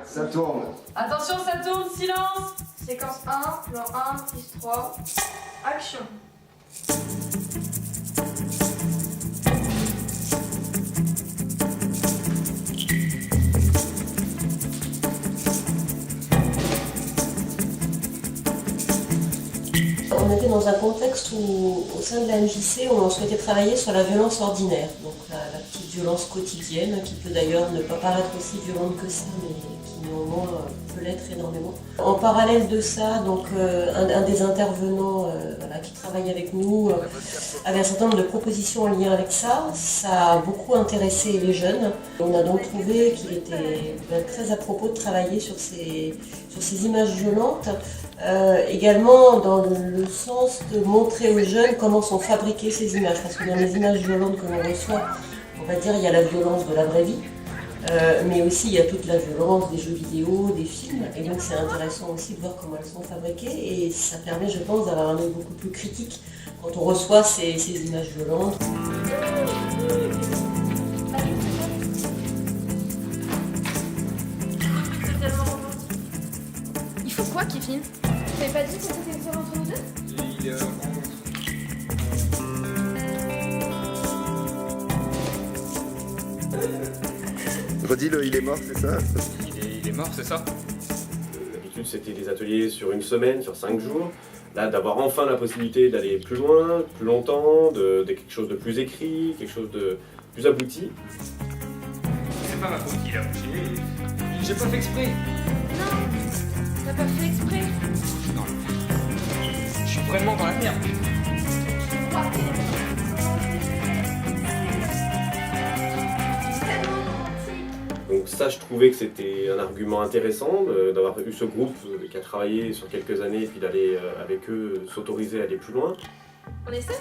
Ça tourne. Attention, ça tourne, silence. Séquence 1, plan 1, prise 3, action. On était dans un contexte où, au sein de la MJC, on souhaitait travailler sur la violence ordinaire, donc la petite violence quotidienne, qui peut d'ailleurs ne pas paraître aussi violente que ça, mais qui néanmoins peut l'être énormément. En parallèle de ça, donc, un des intervenants qui travaille avec nous avait un certain nombre de propositions en lien avec ça. Ça a beaucoup intéressé les jeunes. On a donc trouvé qu'il était très à propos de travailler sur ces images violentes. Également dans le sens de montrer aux jeunes comment sont fabriquées ces images, parce que dans les images violentes que l'on reçoit, on va dire il y a la violence de la vraie vie, mais aussi il y a toute la violence des jeux vidéo, des films, et donc c'est intéressant aussi de voir comment elles sont fabriquées, et ça permet, je pense, d'avoir un œil beaucoup plus critique quand on reçoit ces images violentes. Il faut quoi, Kevin? Tu t'avais pas dit que c'était une entre nous deux? Il est Redis-le, il est mort, c'est ça? Il est mort, c'est ça? D'habitude, c'était des ateliers sur une semaine, sur 5 jours. Là, d'avoir enfin la possibilité d'aller plus loin, plus longtemps, de quelque chose de plus écrit, quelque chose de plus abouti. C'est pas ma faute qu'il a bougé. J'ai pas fait exprès. Non, t'as pas fait exprès. Non. Je suis vraiment dans la merde. Donc ça, je trouvais que c'était un argument intéressant d'avoir eu ce groupe qui a travaillé sur quelques années et puis d'aller avec eux s'autoriser à aller plus loin. On essaie?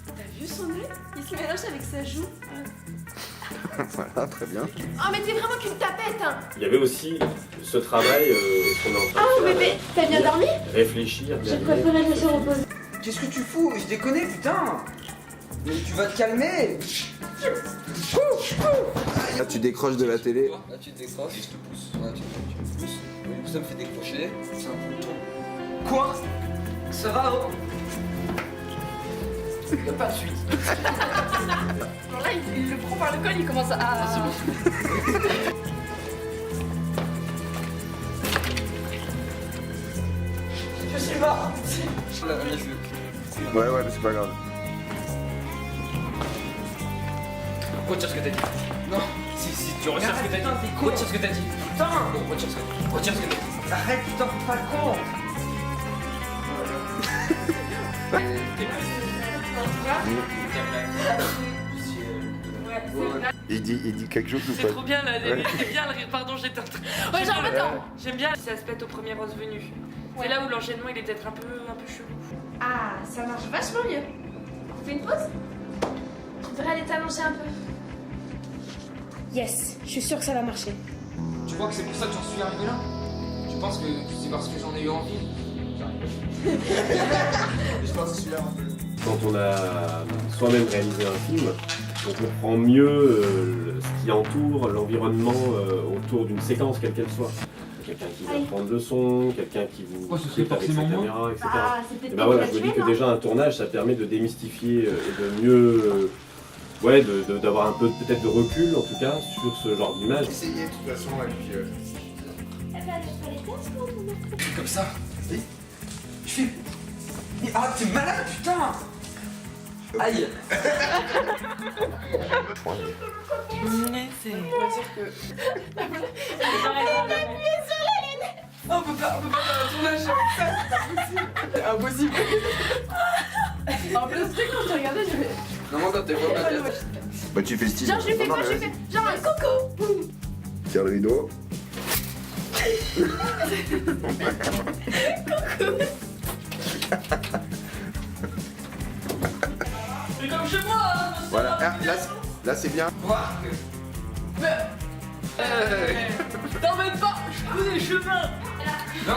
T'as vu son œil? Il se mélange avec sa joue. Voilà, très bien. Oh mais t'es vraiment qu'une tapette, hein. Il y avait aussi ce travail qu'on est en train Oh de faire. bébé, t'as bien dormi? Réfléchir, Je bien préférais me laisser reposer. Qu'est-ce que tu fous? Je déconne, putain! Mais tu vas te calmer! Là, tu décroches de la télé. Là, tu te décroches, je te pousse. Ouais, tu me pousses. Oui, ça me fait décrocher. C'est un peu le ton. Quoi? Ça va, oh? Y'a pas de suite. Bon là, il le prend par le col, il commence à... Je suis mort! Là, mes yeux. Ouais, mais c'est pas grave. Retire ce que t'as dit. Non! Si, tu retires ce que t'as dit. Retire ce que t'as dit. Putain! Bon, retire ce que t'as dit. Arrête, putain, fais pas le con! Il dit quelque chose ou C'est pas? trop bien là, Ouais. j'aime bien le rire, pardon, j'étais en train. Ouais, genre, attends. J'aime bien, ça se pète au premier rose venu. C'est là où l'enchaînement il est peut-être un peu chelou. Ah, ça marche vachement mieux. On fait une pause? Tu devrais aller t'allonger un peu. Yes, je suis sûre que ça va marcher. Tu crois que c'est pour ça que j'en suis arrivé là? Tu penses que c'est parce que j'en ai eu envie? Je pense que celui-là. Quand on a soi-même réalisé un film, on comprend mieux ce qui entoure l'environnement autour d'une séquence, quelle qu'elle soit. Quelqu'un qui va prendre le son, quelqu'un qui vous Oh, ce serait écoute avec sa forcément moi. caméra, etc. Ah, c'est Et peut-être ben voilà, je me dis que déjà un tournage, ça permet de démystifier et de mieux, d'avoir un peu peut-être de recul en tout cas sur ce genre d'image. Essayez de toute façon, et puis. Comme ça? Oui. Je fais. Mais ah, t'es malade, putain! Aïe! Mais c'est. On va dire que... On peut pas faire un tournage avec ça, c'est impossible! En plus, tu sais, quand je te regardais, je fais... Non, moi, quand t'es pas ma tête. Bah, tu fais style. Genre, je lui fais Non, quoi? mais Je lui vas-y. fais genre un coucou. Tiens le rideau. C'est comme chez moi, hein. Voilà, ah, là c'est bien. T'embête pas, je connais les chemins. Non.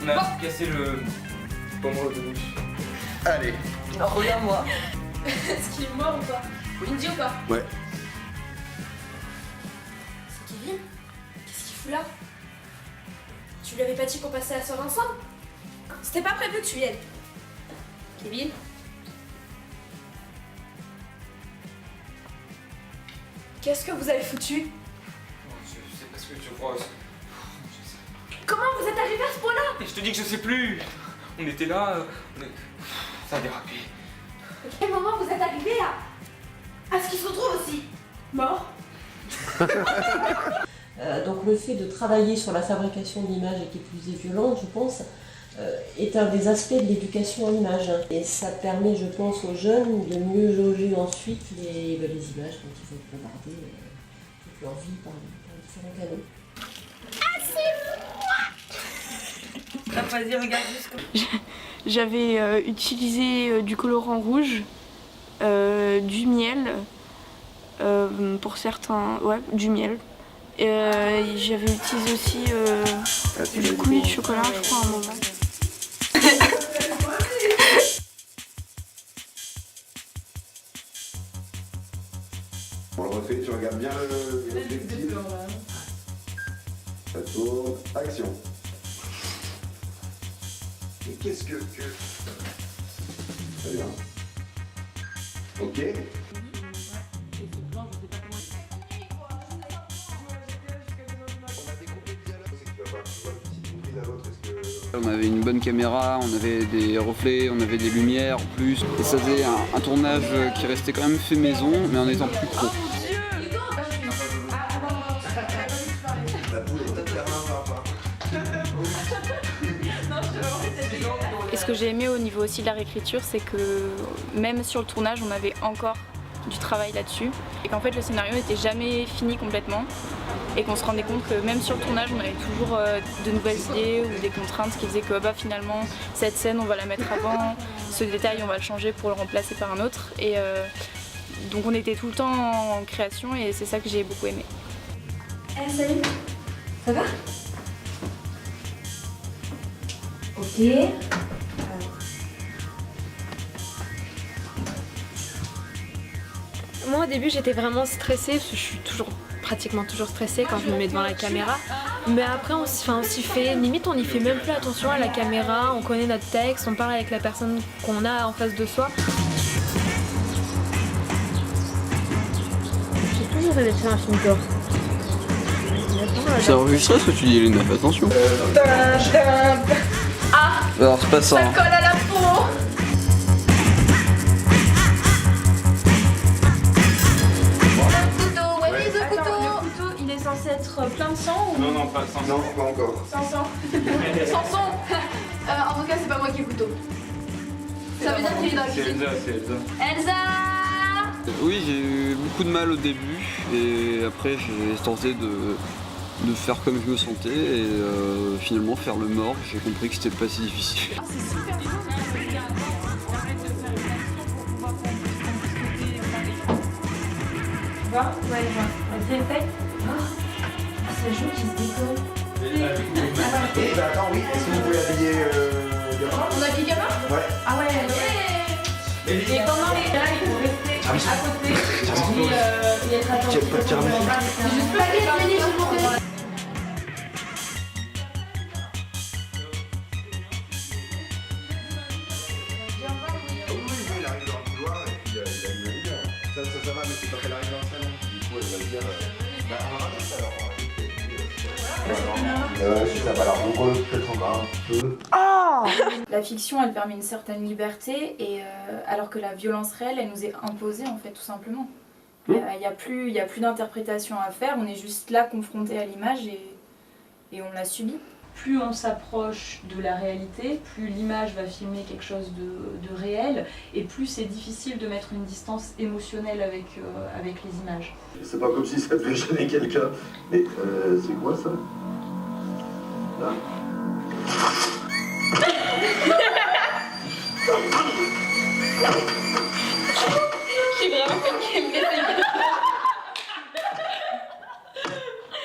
On a cassé le Pas moi au début. Allez. Alors regarde-moi. Est-ce qu'il est mort ou pas? Indy ou pas? Ouais. C'est Kevin? Qu'est-ce qu'il fout là? Tu lui avais pas dit qu'on passait la soirée ensemble? C'était pas prévu que tu viennes. Kevin? Qu'est-ce que vous avez foutu? Je sais pas ce que tu crois. Comment vous êtes arrivé à ce point-là? Et je te dis que je sais plus. On était là, ça a dérapé. À quel moment vous êtes arrivé à ce qu'il se retrouve aussi mort? Donc le fait de travailler sur la fabrication de l'image et qui est plus violente, je pense, est un des aspects de l'éducation à l'image. Et ça permet, je pense, aux jeunes de mieux jauger ensuite les images quand ils vont être bombardés toute leur vie par différents canaux. J'avais utilisé du colorant rouge, du miel, pour certains, ouais, du miel. J'avais utilisé aussi du coulis de chocolat, je crois, à un moment. On le refait, tu regardes bien l'objectif. Ça tourne. Action. Mais qu'est-ce que... Très bien. Ok. On avait une bonne caméra, on avait des reflets, on avait des lumières en plus. Et ça faisait un tournage qui restait quand même fait maison, mais en étant plus pro. Et ce que j'ai aimé au niveau aussi de la réécriture, c'est que même sur le tournage, on avait encore du travail là-dessus. Et qu'en fait, le scénario n'était jamais fini complètement. Et qu'on se rendait compte que même sur le tournage, on avait toujours de nouvelles idées ou des contraintes qui faisaient que finalement, cette scène, on va la mettre avant, ce détail, on va le changer pour le remplacer par un autre. Et donc on était tout le temps en création et c'est ça que j'ai beaucoup aimé. Salut. Ça va? Ok. Moi au début j'étais vraiment stressée parce que je suis pratiquement toujours stressée quand je me mets devant la caméra. Mais après on s'y fait, limite on n'y fait même plus attention à la caméra, on connaît notre texte, on parle avec la personne qu'on a en face de soi. J'ai toujours rêvé de faire un film d'or. C'est enregistré ce que tu dis, Elena, fais attention. Ah, alors c'est pas ça. ça colle à la peau. Le couteau, il est censé être plein de sang ou... Non, pas sans. Non, pas encore. Sans sang. Sans sang. En tout cas, c'est pas moi qui ai le couteau. Ça veut dire qu'il est dans la C'est cuisine. Elsa, c'est Elsa. Elsa! Oui, j'ai eu beaucoup de mal au début et après j'ai tenté de faire comme je me sentais et finalement faire le mort, j'ai compris que c'était pas si difficile. Ah, c'est super bien. Tu vois? Ouais, je vois. Vas-y, essaye. C'est chaud qui se décolle. Attends, oui, est-ce que vous pouvez habiller Gamin? On a piqué gamin? Ouais. Ah ouais, et pendant les gars, il faut rester à côté et être attentif. C'est juste pas les minutes, je monte. Il arrive dans le couloir et puis il allume la lumière. Ça va, mais c'est quand elle arrive dans le salon. Du coup, elle va dire... on rajoute ça alors. Ça va, alors on peut peut-être encore un peu. La fiction, elle permet une certaine liberté, et alors que la violence réelle, elle nous est imposée en fait, tout simplement. Il n'y a plus d'interprétation à faire, on est juste là confronté à l'image et on la subit. Plus on s'approche de la réalité, plus l'image va filmer quelque chose de réel, et plus c'est difficile de mettre une distance émotionnelle avec les images. C'est pas comme si ça devait gêner quelqu'un. Mais c'est quoi ça? Là. J'ai vraiment fait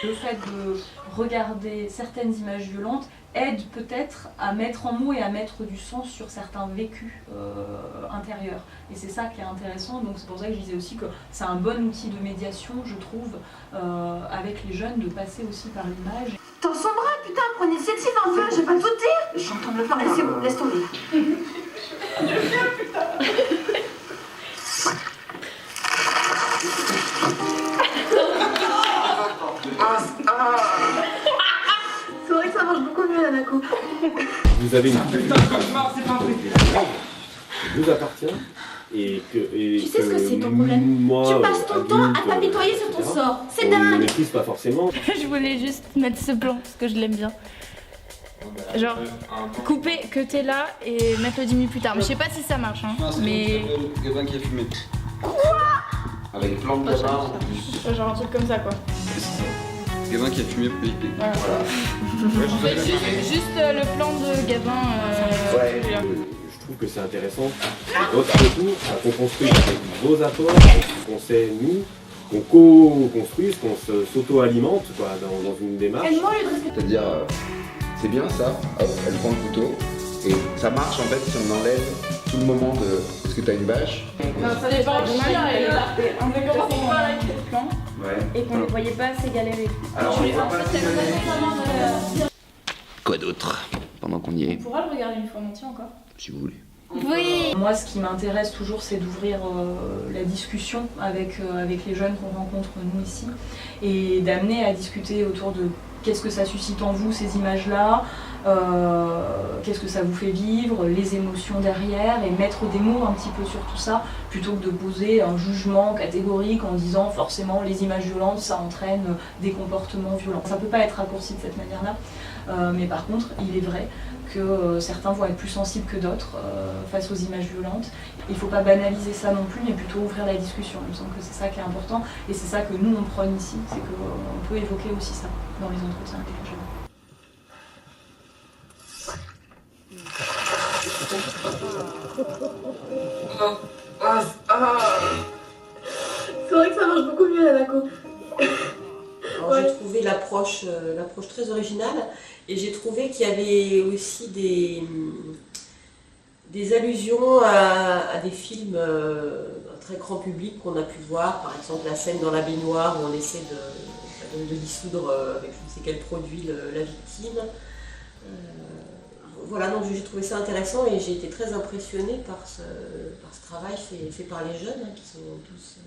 Le fait de regarder certaines images violentes aide peut-être à mettre en mots et à mettre du sens sur certains vécus intérieurs. Et c'est ça qui est intéressant, donc c'est pour ça que je disais aussi que c'est un bon outil de médiation, je trouve, avec les jeunes, de passer aussi par l'image. T'en sombras, putain, prends l'initiative un peu, j'ai pas tout dire. Je suis en train de le faire, allez c'est bon, laisse tomber. C'est vrai que ça marche beaucoup mieux, Nanako. Vous avez une petite qui vous appartient et que. Tu sais ce que c'est ton problème? Moi, Tu passes ton temps à adulte, t'apitoyer sur ton etc., sort. C'est on ne dingue. maîtrise pas forcément. Je voulais juste mettre ce plan parce que je l'aime bien. Genre, couper que t'es là et mettre le 10 minutes plus tard. Mais je sais pas si ça marche, hein. Mais. Gabin qui a fumé. Avec le plan de gamin. Genre un truc comme ça, quoi. Gabin qui a fumé pour y Mais juste le plan de Gabin. Je trouve que c'est intéressant. Votre retour, qu'on construise avec vos apports, qu'on sait nous, qu'on co-construise, qu'on s'auto-alimente quoi, dans une démarche. C'est-à-dire, c'est bien ça, hop, elle prend le couteau, et ça marche en fait si on enlève tout le moment de. Est-ce que t'as une bâche? Non, ça dépend. On veut commencer par avec le plan Ouais. et qu'on ne voyait pas assez galérer. Alors on voit pas si Quoi d'autre pendant qu'on y est? On pourra le regarder une fois en entier encore. Si vous voulez. Oui. Moi, ce qui m'intéresse toujours, c'est d'ouvrir la discussion avec les jeunes qu'on rencontre nous ici et d'amener à discuter autour de qu'est-ce que ça suscite en vous, ces images-là, qu'est-ce que ça vous fait vivre, les émotions derrière, et mettre des mots un petit peu sur tout ça, plutôt que de poser un jugement catégorique en disant forcément les images violentes, ça entraîne des comportements violents. Ça peut pas être raccourci de cette manière-là, mais par contre, il est vrai que certains vont être plus sensibles que d'autres face aux images violentes. Il ne faut pas banaliser ça non plus, mais plutôt ouvrir la discussion. Il me semble que c'est ça qui est important, et c'est ça que nous on prône ici, c'est qu'on peut évoquer aussi ça dans les entretiens avec les jeunes. C'est vrai que ça marche beaucoup mieux, Nanako. Alors, j'ai trouvé l'approche très originale, et j'ai trouvé qu'il y avait aussi des allusions à des films très grand public qu'on a pu voir, par exemple la scène dans la baignoire où on essaie de dissoudre avec je ne sais quel produit la victime. Voilà, donc j'ai trouvé ça intéressant et j'ai été très impressionnée par ce travail fait par les jeunes, qui sont tous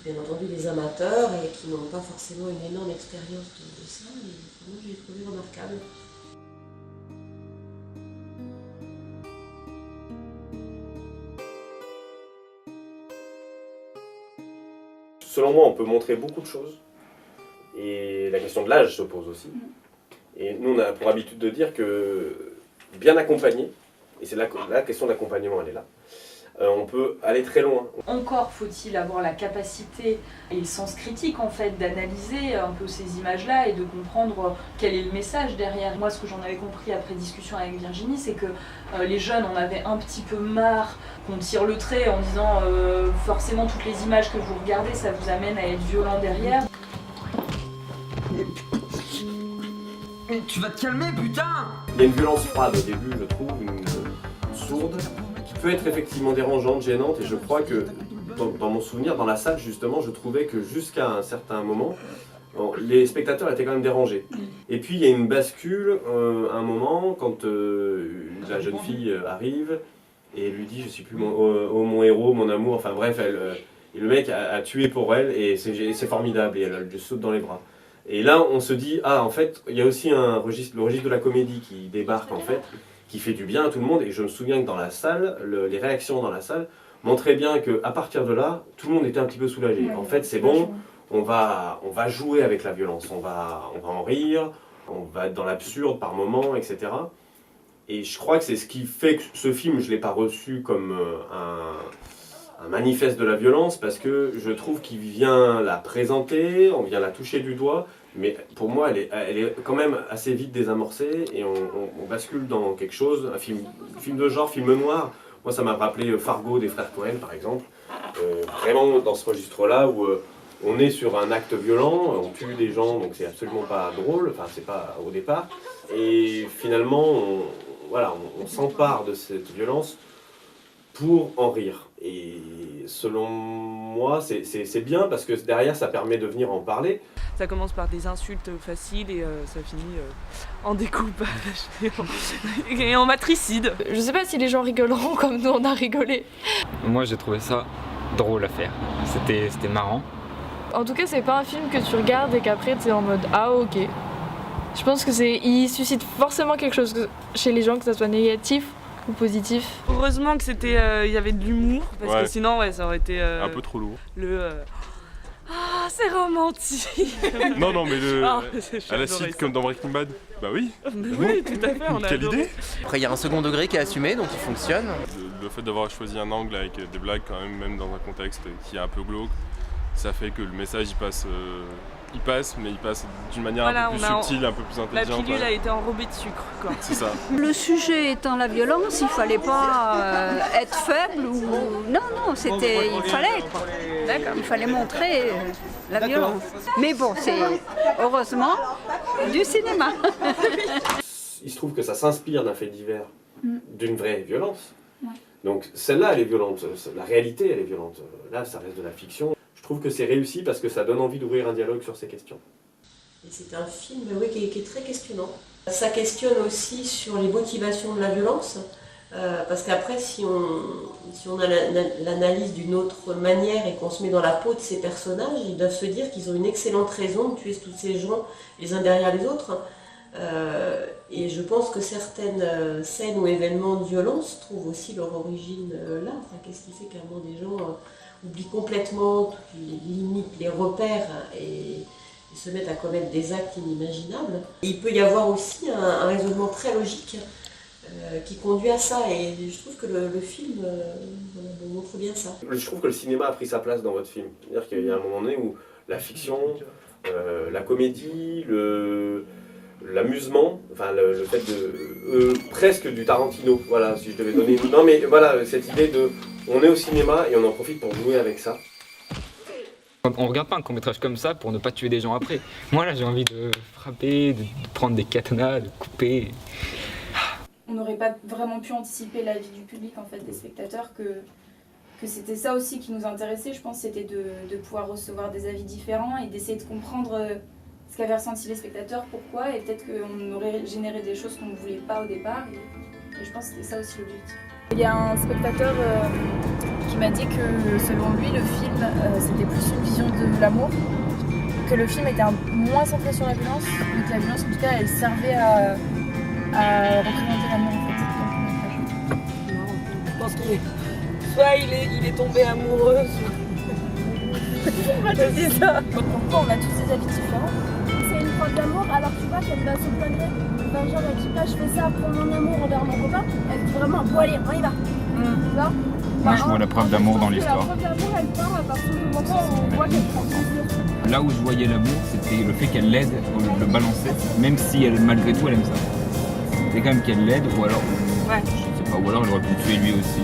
bien entendu des amateurs et qui n'ont pas forcément une énorme expérience de ça, et vraiment j'ai trouvé remarquable. Selon moi, on peut montrer beaucoup de choses. Et la question de l'âge se pose aussi. Et nous, on a pour habitude de dire que bien accompagné, et c'est là que la question d'accompagnement, elle est là, on peut aller très loin. Encore faut-il avoir la capacité et le sens critique en fait d'analyser un peu ces images-là et de comprendre quel est le message derrière. Moi, ce que j'en avais compris après discussion avec Virginie, c'est que les jeunes en avaient un petit peu marre qu'on tire le trait en disant forcément toutes les images que vous regardez, ça vous amène à être violent derrière. Mais tu vas te calmer, putain! Il y a une violence froide au début, je trouve, une sourde, qui peut être effectivement dérangeante, gênante, et je crois que, dans mon souvenir, dans la salle justement, je trouvais que jusqu'à un certain moment, les spectateurs étaient quand même dérangés. Et puis il y a une bascule, un moment, quand la jeune fille arrive, et lui dit, je sais plus, mon héros, mon amour, enfin bref, et le mec a tué pour elle, et c'est formidable, et elle lui saute dans les bras. Et là, on se dit, ah, en fait, il y a aussi le registre de la comédie qui débarque, en fait, qui fait du bien à tout le monde. Et je me souviens que dans la salle, les réactions dans la salle montraient bien qu'à partir de là, tout le monde était un petit peu soulagé. En fait, c'est bon, on va jouer avec la violence, on va en rire, on va être dans l'absurde par moments, etc. Et je crois que c'est ce qui fait que ce film, je ne l'ai pas reçu comme un manifeste de la violence, parce que je trouve qu'il vient la présenter, on vient la toucher du doigt, mais pour moi elle est quand même assez vite désamorcée, et on bascule dans quelque chose, un film de genre, film noir. Moi ça m'a rappelé Fargo des frères Cohen par exemple, vraiment dans ce registre-là où on est sur un acte violent, on tue des gens, donc c'est absolument pas drôle, enfin c'est pas au départ. Et finalement, on s'empare de cette violence pour en rire. Et selon moi, c'est bien parce que derrière, ça permet de venir en parler. Ça commence par des insultes faciles et ça finit en découpage et en matricide. Je sais pas si les gens rigoleront comme nous on a rigolé. Moi j'ai trouvé ça drôle à faire. C'était marrant. En tout cas, c'est pas un film que tu regardes et qu'après t'es en mode ah ok. Je pense que il suscite forcément quelque chose chez les gens, que ça soit négatif ou positif. Heureusement que c'était, y avait de l'humour parce que sinon ça aurait été un peu trop lourd. Ah, c'est romantique. Non mais à l'acide comme dans Breaking Bad. Bah oui. Oui, tout à fait, on a Quelle adoré. idée. Après, il y a un second degré qui est assumé, donc il fonctionne. Le fait d'avoir choisi un angle avec des blagues quand même dans un contexte qui est un peu glauque, ça fait que le message il passe, mais il passe d'une manière un peu plus subtile, un peu plus intelligente. La pilule a été enrobée de sucre, quoi. C'est ça. Le sujet étant la violence, il fallait pas être faible ou... Non, c'était... Il fallait... D'accord. Il fallait montrer la violence. Mais bon, c'est heureusement du cinéma. Il se trouve que ça s'inspire d'un fait divers, d'une vraie violence. Donc celle-là, elle est violente. La réalité, elle est violente. Là, ça reste de la fiction. Je trouve que c'est réussi parce que ça donne envie d'ouvrir un dialogue sur ces questions. Et c'est un film qui est très questionnant. Ça questionne aussi sur les motivations de la violence, parce qu'après, si on a l'analyse d'une autre manière et qu'on se met dans la peau de ces personnages, ils doivent se dire qu'ils ont une excellente raison de tuer tous ces gens les uns derrière les autres. Et je pense que certaines scènes ou événements de violence trouvent aussi leur origine là. Enfin, qu'est-ce qui fait qu'à un moment des gens oublient complètement toutes les limites, les repères et se mettent à commettre des actes inimaginables. Et il peut y avoir aussi un raisonnement très logique qui conduit à ça. Et je trouve que le film montre bien ça. Je trouve que le cinéma a pris sa place dans votre film. C'est-à-dire qu'il y a un moment donné où la fiction, la comédie, l'amusement, enfin le fait de presque du Tarantino, voilà, si je devais donner. Non mais voilà, cette idée de on est au cinéma et on en profite pour jouer avec ça. On regarde pas un court-métrage comme ça pour ne pas tuer des gens après. Moi là j'ai envie de frapper, de prendre des katanas, de couper. On n'aurait pas vraiment pu anticiper l'avis du public, en fait, des spectateurs, que c'était ça aussi qui nous intéressait, je pense, c'était de pouvoir recevoir des avis différents et d'essayer de comprendre ce qu'avaient ressenti les spectateurs, pourquoi, et peut-être qu'on aurait généré des choses qu'on ne voulait pas au départ, et je pense que c'était ça aussi l'objectif. Il y a un spectateur qui m'a dit que selon lui, le film, c'était plus une vision de l'amour, que le film était moins centré sur la violence, mais que la violence, en tout cas, elle servait à représenter l'amour, en fait. Je pense qu'il est... Soit il est tombé amoureux, c'est ça. Pourquoi on a tous des avis différents? C'est une preuve d'amour, alors tu vois qu'elle va se poigner. Enfin, genre, elle dit pas je fais ça pour mon amour envers mon copain. Elle dit vraiment, bon allez, on y va. Tu vois? Moi je vois la preuve d'amour dans l'histoire. La preuve d'amour, elle part à partir du moment où on voit qu'elle prend plaisir. Là où je voyais l'amour, c'était le fait qu'elle l'aide au lieu de le balancer, même si elle, malgré tout elle aime ça. C'est quand même qu'elle l'aide, ou alors, je sais pas, ou alors elle aurait pu le tuer lui aussi.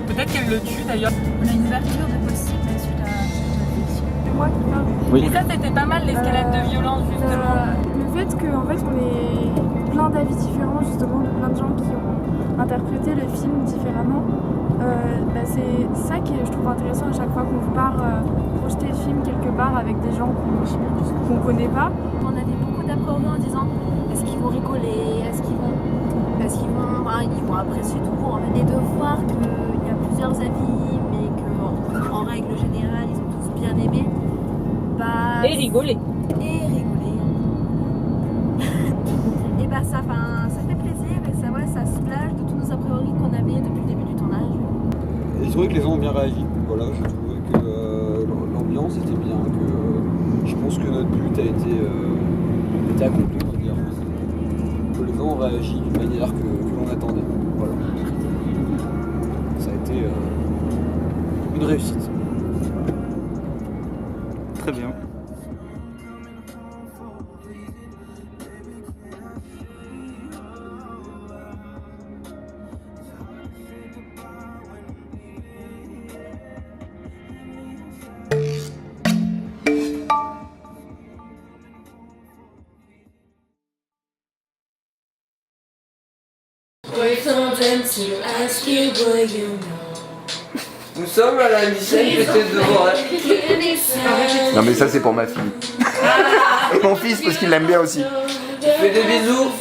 Peut-être qu'elle le tue d'ailleurs. On a une ouverture de possible suite à la fiction. C'est moi qui parle. Oui. Et ça c'était pas mal l'escalade de violence justement. Le fait qu'en fait on ait plein d'avis différents justement, de plein de gens qui ont interprété le film différemment. C'est ça qui est, je trouve, intéressant à chaque fois qu'on part projeter le film quelque part avec des gens qu'on connaît pas. On avait beaucoup d'appréhension en disant est-ce qu'ils vont rigoler, est-ce qu'ils vont apprécier tout court, et de voir qu'il y a plusieurs avis mais qu'en règle générale ils ont tous bien aimé. Et rigoler. Et ça fait plaisir et ça soulage de tous nos a priori qu'on avait depuis le début du tournage. Et je trouvais que les gens ont bien réagi. Voilà, je trouvais que l'ambiance était bien, que je pense que notre but a été accompli, on va dire. Que les gens ont réagi d'une manière que l'on attendait. Voilà. Ça a été une réussite. Très bien. Nous sommes à la lycée peut-être de Voray. Non mais ça c'est pour ma fille. Et mon fils parce qu'il l'aime bien aussi. Je fais des bisous.